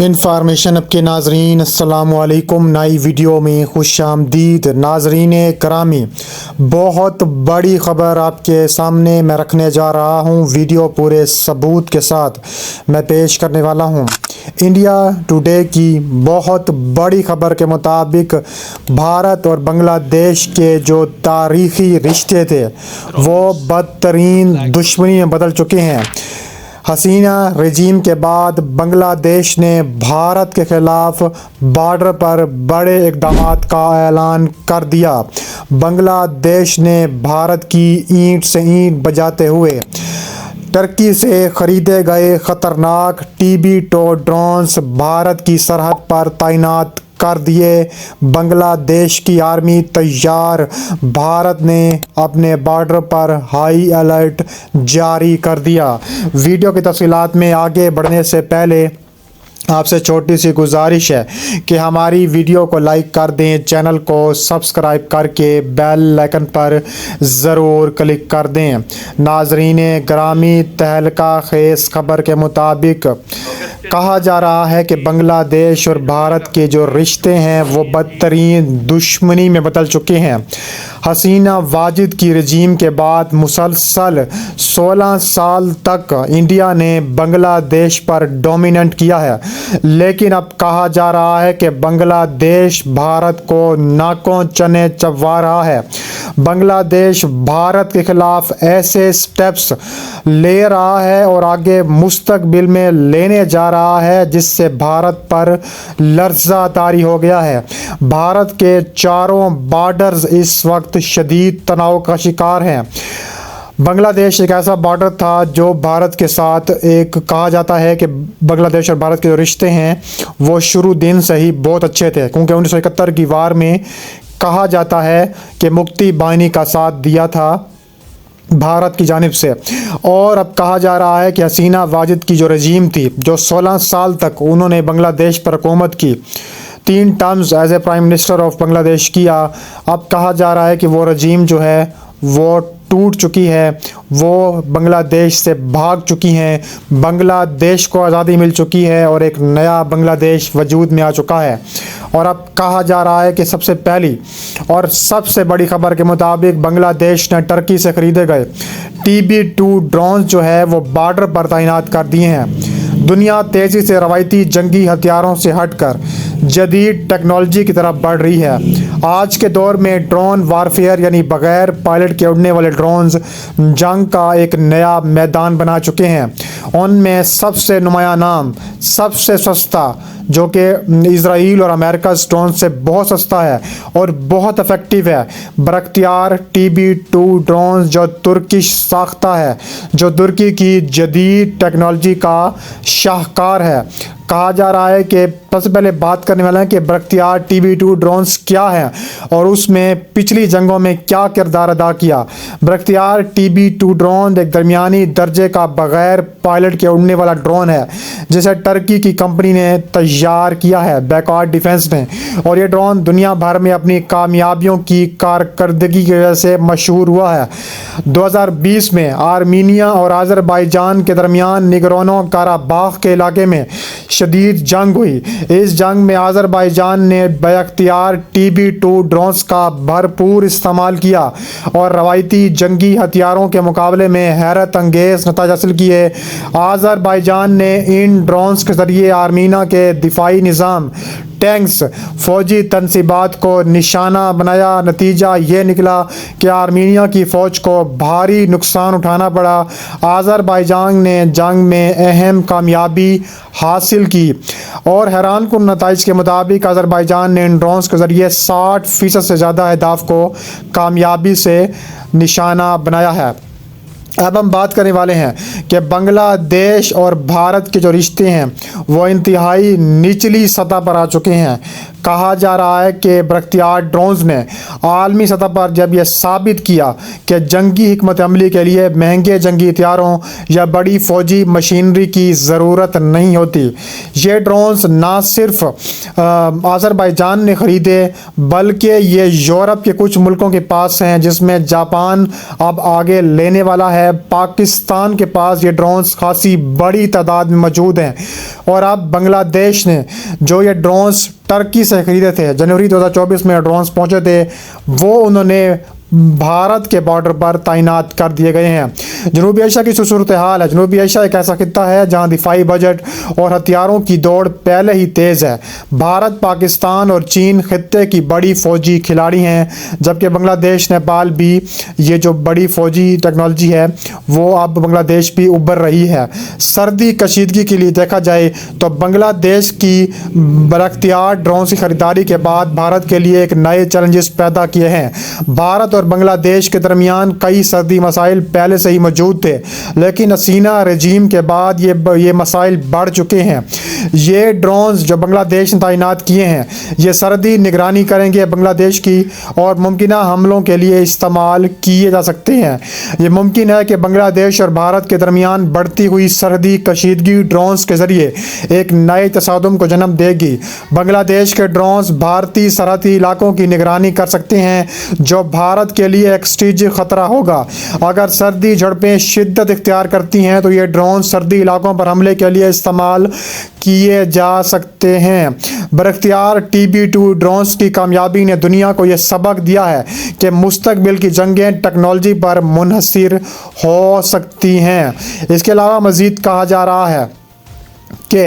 Information اب کے ناظرین السلام علیکم، نئی ویڈیو میں خوش آمدید۔ ناظرین کرامی، بہت بڑی خبر آپ کے سامنے میں رکھنے جا رہا ہوں، ویڈیو پورے ثبوت کے ساتھ میں پیش کرنے والا ہوں۔ انڈیا ٹوڈے کی بہت بڑی خبر کے مطابق بھارت اور بنگلہ دیش کے جو تاریخی رشتے تھے وہ بدترین دشمنی میں بدل چکے ہیں۔ حسینہ رجیم کے بعد بنگلہ دیش نے بھارت کے خلاف بارڈر پر بڑے اقدامات کا اعلان کر دیا۔ بنگلہ دیش نے بھارت کی اینٹ سے اینٹ بجاتے ہوئے ترکی سے خریدے گئے خطرناک TB2 ڈرونز بھارت کی سرحد پر تعینات کر دیے۔ بنگلہ دیش کی آرمی تیار، بھارت نے اپنے بارڈر پر ہائی الرٹ جاری کر دیا۔ ویڈیو کی تفصیلات میں آگے بڑھنے سے پہلے آپ سے چھوٹی سی گزارش ہے کہ ہماری ویڈیو کو لائک کر دیں، چینل کو سبسکرائب کر کے بیل آئیکن پر ضرور کلک کر دیں۔ ناظرین گرامی، تہلکہ خیز خبر کے مطابق کہا جا رہا ہے کہ بنگلہ دیش اور بھارت کے جو رشتے ہیں وہ بدترین دشمنی میں بدل چکے ہیں۔ حسینہ واجد کی رجیم کے بعد مسلسل 16 سال تک انڈیا نے بنگلہ دیش پر ڈومیننٹ کیا ہے، لیکن اب کہا جا رہا ہے کہ بنگلہ دیش بھارت کو ناکوں چنے چبوا رہا ہے۔ بنگلہ دیش بھارت کے خلاف ایسے سٹیپس لے رہا ہے اور آگے مستقبل میں لینے جا رہا ہے جس سے بھارت پر لرزہ طاری ہو گیا ہے۔ بھارت کے چاروں بارڈرز اس وقت شدید تناؤ کا شکار ہیں۔ بنگلہ دیش ایک ایسا بارڈر تھا جو بھارت کے ساتھ ایک کہا جاتا ہے کہ بنگلہ دیش اور بھارت کے جو رشتے ہیں وہ شروع دن سے ہی بہت اچھے تھے، کیونکہ 1971 کی وار میں کہا جاتا ہے کہ مکتی بانی کا ساتھ دیا تھا بھارت کی جانب سے۔ اور اب کہا جا رہا ہے کہ حسینہ واجد کی جو رجیم تھی، جو 16 سال تک انہوں نے بنگلہ دیش پر حکومت کی، 3 terms as a prime minister of Bangladesh کیا، اب کہا جا رہا ہے کہ وہ رجیم جو ہے وہ ٹوٹ چکی ہے، وہ بنگلہ دیش سے بھاگ چکی ہیں، بنگلہ دیش کو آزادی مل چکی ہے اور ایک نیا بنگلہ دیش وجود میں آ چکا ہے۔ اور اب کہا جا رہا ہے کہ سب سے پہلی اور سب سے بڑی خبر کے مطابق بنگلہ دیش نے ٹرکی سے خریدے گئے TB2 ڈرونز جو ہے وہ بارڈر پر تعینات کر دیے ہیں۔ دنیا تیزی سے روایتی جنگی ہتھیاروں سے ہٹ کر جدید ٹیکنالوجی کی طرف بڑھ رہی ہے۔ آج کے دور میں ڈرون وارفیئر یعنی بغیر پائلٹ کے اڑنے والے ڈرونز جنگ کا ایک نیا میدان بنا چکے ہیں۔ ان میں سب سے نمایاں نام، سب سے سستا، جو کہ اسرائیل اور امریکہ ڈرون سے بہت سستا ہے اور بہت افیکٹو ہے، بااختیار TB2 ڈرونز جو ترکش ساختہ ہے، جو ترکی کی جدید ٹیکنالوجی کا شاہکار ہے۔ کہا جا رہا ہے کہ سب سے پہلے بات کرنے والا ہے کہ بااختیار TB2 ڈرونز کیا ہیں اور اس میں پچھلی جنگوں میں کیا کردار ادا کیا۔ بااختیار TB2 ڈرون ایک درمیانی درجے کا بغیر پائلٹ کے اڑنے والا ڈرون ہے جسے ٹرکی کی کمپنی نے تیار کیا ہے بیکورڈ ڈیفنس میں، اور یہ ڈرون دنیا بھر میں اپنی کامیابیوں کی کارکردگی کی وجہ سے مشہور ہوا ہے۔ 2020 میں آرمینیا اور آذربائیجان کے درمیان نگورنو کاراباخ کے علاقے میں شدید جنگ ہوئی۔ اس جنگ میں آذربائیجان نے بااختیار TB2 ڈرونز کا بھرپور استعمال کیا اور روایتی جنگی ہتھیاروں کے مقابلے میں حیرت انگیز نتائج حاصل کیے۔ آذربائیجان نے ان ڈرونز کے ذریعے آرمینیا کے دفاعی نظام، ٹینکس، فوجی تنصیبات کو نشانہ بنایا۔ نتیجہ یہ نکلا کہ آرمینیا کی فوج کو بھاری نقصان اٹھانا پڑا۔ آذربائیجان نے جنگ میں اہم کامیابی حاصل کی اور حیران کن نتائج کے مطابق آذربائیجان نے ان ڈرونز کے ذریعے 60% سے زیادہ اہداف کو کامیابی سے نشانہ بنایا ہے۔ اب ہم بات کرنے والے ہیں کہ بنگلہ دیش اور بھارت کے جو رشتے ہیں وہ انتہائی نچلی سطح پر آ چکے ہیں۔ کہا جا رہا ہے کہ برختیار ڈرونز نے عالمی سطح پر جب یہ ثابت کیا کہ جنگی حکمت عملی کے لیے مہنگے جنگی ہتھیاروں یا بڑی فوجی مشینری کی ضرورت نہیں ہوتی۔ یہ ڈرونز نہ صرف آذربائیجان نے خریدے بلکہ یہ یورپ کے کچھ ملکوں کے پاس ہیں، جس میں جاپان اب آگے لینے والا ہے۔ پاکستان کے پاس یہ ڈرونز خاصی بڑی تعداد میں موجود ہیں، اور اب بنگلہ دیش نے جو یہ ڈرونز ترکی سے خریدے تھے، جنوری 2024 میں ڈرونز پہنچے تھے، وہ انہوں نے بھارت کے بارڈر پر تعینات کر دیے گئے ہیں۔ جنوبی ایشیا کی صورتحال ہے۔ جنوبی ایشیا ایک ایسا خطہ ہے جہاں دفاعی بجٹ اور ہتھیاروں کی دوڑ پہلے ہی تیز ہے۔ بھارت، پاکستان اور چین خطے کی بڑی فوجی کھلاڑی ہیں، جبکہ بنگلہ دیش، نیپال بھی یہ جو بڑی فوجی ٹیکنالوجی ہے وہ اب بنگلہ دیش بھی ابھر رہی ہے۔ سردی کشیدگی کے لیے دیکھا جائے تو بنگلہ دیش کی برختیار ڈرونز کی خریداری کے بعد بھارت کے لیے ایک نئے چیلنجز پیدا کیے ہیں۔ بھارت اور بنگلہ دیش کے درمیان کئی سردی مسائل پہلے سے ہی موجود تھے، لیکن حسینہ رجیم کے بعد یہ مسائل بڑھ چکے ہیں۔ یہ ڈرونز جو بنگلہ دیش نے تعینات کیے ہیں، یہ سردی نگرانی کریں گے بنگلہ دیش کی، اور ممکنہ حملوں کے لیے استعمال کیے جا سکتے ہیں۔ یہ ممکن ہے کہ بنگلہ دیش اور بھارت کے درمیان بڑھتی ہوئی سردی کشیدگی ڈرونز کے ذریعے ایک نئے تصادم کو جنم دے گی۔ بنگلہ دیش کے ڈرونز بھارتی سرحدی علاقوں کی نگرانی کر سکتے ہیں، جو بھارت کے لیے ایک اسٹریٹجک خطرہ ہوگا۔ اگر سردی جھڑپیں شدت اختیار کرتی ہیں تو یہ ڈرون سردی علاقوں پر حملے کے لیے استعمال کیے جا سکتے ہیں۔ برختیار TB2 ڈرونز کی کامیابی نے دنیا کو یہ سبق دیا ہے کہ مستقبل کی جنگیں ٹیکنالوجی پر منحصر ہو سکتی ہیں۔ اس کے علاوہ مزید کہا جا رہا ہے کہ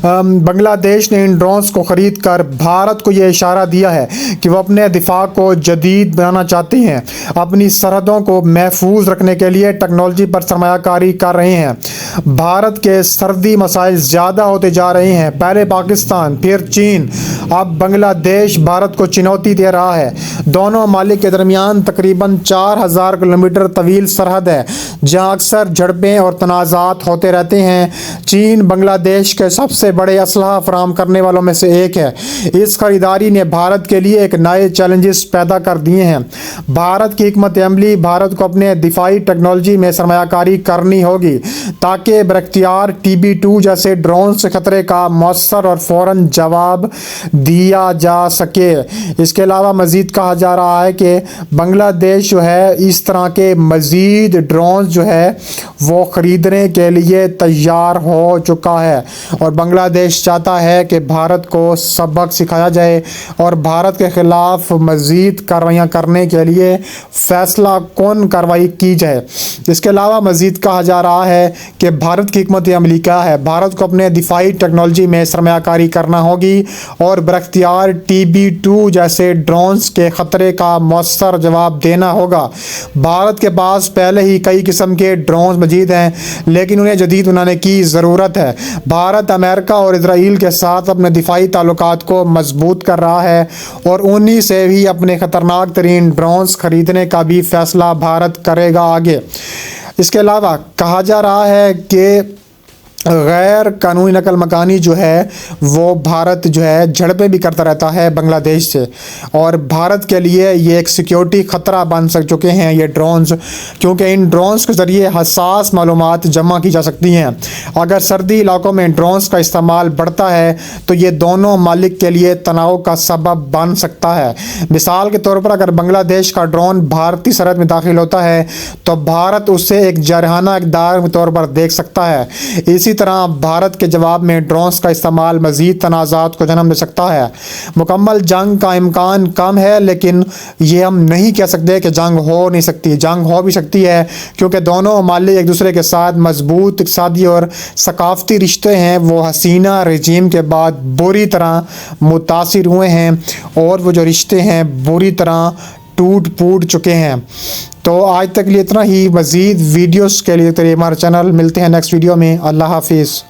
بنگلہ دیش نے ان ڈرونز کو خرید کر بھارت کو یہ اشارہ دیا ہے کہ وہ اپنے دفاع کو جدید بنانا چاہتے ہیں، اپنی سرحدوں کو محفوظ رکھنے کے لیے ٹیکنالوجی پر سرمایہ کاری کر رہے ہیں۔ بھارت کے سردی مسائل زیادہ ہوتے جا رہے ہیں، پہلے پاکستان پھر چین، اب بنگلہ دیش بھارت کو چنوتی دے رہا ہے۔ دونوں ممالک کے درمیان تقریباً 4000 کلومیٹر طویل سرحد ہے، جہاں اکثر جھڑپیں اور تنازعات ہوتے رہتے ہیں۔ چین بنگلہ دیش کے سب سے بڑے اسلحہ فراہم کرنے والوں میں سے ایک ہے۔ اس خریداری نے بھارت کے لیے ایک نئے چیلنجز پیدا کر دیے ہیں۔ بھارت کی حکمت عملی بھارت کو اپنے دفاعی ٹیکنالوجی میں سرمایہ کاری کرنی ہوگی تاکہ برختیار TB2 جیسے ڈرون سے خطرے کا مؤثر اور فوراً جواب دیا جا سکے۔ اس کے علاوہ مزید کہا جا رہا ہے کہ بنگلہ دیش جو ہے اس طرح کے مزید ڈرونز جو ہے وہ خریدنے کے لیے تیار ہو چکا ہے، اور بنگلہ دیش چاہتا ہے کہ بھارت کو سبق سکھایا جائے اور بھارت کے خلاف مزید کارروائیاں کرنے کے لیے فیصلہ کن کارروائی کی جائے۔ اس کے علاوہ مزید کہا جا رہا ہے کہ بھارت کی حکمت عملی کیا ہے۔ بھارت کو اپنے دفاعی ٹیکنالوجی میں سرمایہ کاری کرنا ہوگی اور برختیار TB2 جیسے ڈرونز کے خطرے کا مؤثر جواب دینا ہوگا۔ بھارت کے پاس پہلے ہی کئی قسم کے ڈرونز موجود ہیں، لیکن انہیں جدید بنانے کی ضرورت ہے۔ بھارت امریکہ اور اسرائیل کے ساتھ اپنے دفاعی تعلقات کو مضبوط کر رہا ہے، اور انہی سے بھی اپنے خطرناک ترین ڈرونز خریدنے کا بھی فیصلہ بھارت کرے گا آگے۔ اس کے علاوہ کہا جا رہا ہے کہ غیر قانونی نقل مکانی جو ہے وہ بھارت جو ہے جھڑپیں بھی کرتا رہتا ہے بنگلہ دیش سے، اور بھارت کے لیے یہ ایک سیکیورٹی خطرہ بن چکے ہیں یہ ڈرونز، کیونکہ ان ڈرونز کے ذریعے حساس معلومات جمع کی جا سکتی ہیں۔ اگر سردی علاقوں میں ڈرونز کا استعمال بڑھتا ہے تو یہ دونوں ممالک کے لیے تناؤ کا سبب بن سکتا ہے۔ مثال کے طور پر اگر بنگلہ دیش کا ڈرون بھارتی سرحد میں داخل ہوتا ہے تو بھارت اسے ایک جارحانہ اقدار کے طور پر دیکھ سکتا ہے۔ اسی طرح بھارت کے جواب میں ڈرونز کا استعمال مزید تنازعات کو جنم دے سکتا ہے۔ مکمل جنگ کا امکان کم ہے، لیکن یہ ہم نہیں کہہ سکتے کہ جنگ ہو نہیں سکتی۔ جنگ ہو بھی سکتی ہے، کیونکہ دونوں ممالک ایک دوسرے کے ساتھ مضبوط اقتصادی اور ثقافتی رشتے ہیں۔ وہ حسینہ رجیم کے بعد بری طرح متاثر ہوئے ہیں، اور وہ جو رشتے ہیں بری طرح ٹوٹ پھوٹ چکے ہیں۔ تو آج تک لیے اتنا ہی۔ مزید ویڈیوز کے لیے ہمارے چینل ملتے ہیں نیکسٹ ویڈیو میں۔ اللہ حافظ۔